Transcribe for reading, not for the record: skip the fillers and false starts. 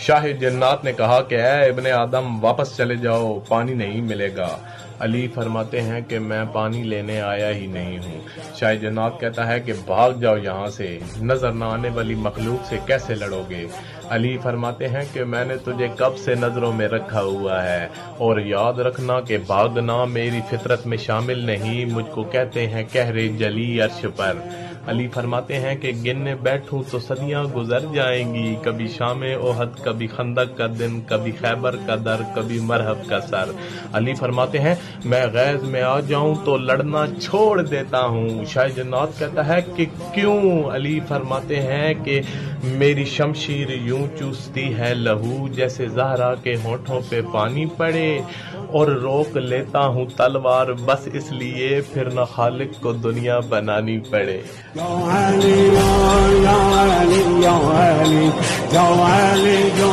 شاہ جنات نے کہا کہ اے ابن آدم واپس چلے جاؤ، پانی نہیں ملے گا۔ علی فرماتے ہیں کہ میں پانی لینے آیا ہی نہیں ہوں۔ شاہ جنات کہتا ہے کہ بھاگ جاؤ یہاں سے، نظر نہ آنے والی مخلوق سے کیسے لڑو گے؟ علی فرماتے ہیں کہ میں نے تجھے کب سے نظروں میں رکھا ہوا ہے، اور یاد رکھنا کہ بھاگنا میری فطرت میں شامل نہیں، مجھ کو کہتے ہیں قہر جلی عرش پر۔ علی فرماتے ہیں کہ گننے بیٹھوں تو صدیاں گزر جائیں گی، کبھی شام احد، کبھی خندق کا دن، کبھی خیبر کا در، کبھی مرحب کا سر۔ علی فرماتے ہیں میں غیظ میں آ جاؤں تو لڑنا چھوڑ دیتا ہوں۔ شاہ جنات کہتا ہے کہ کیوں؟ علی فرماتے ہیں کہ میری شمشیر یوں چوستی ہے لہو جیسے زہرا کے ہونٹوں پہ پانی پڑے، اور روک لیتا ہوں تلوار بس اس لیے پھر نہ خالق کو دنیا بنانی پڑے۔ یا علی یا علی یا علی یا علی یا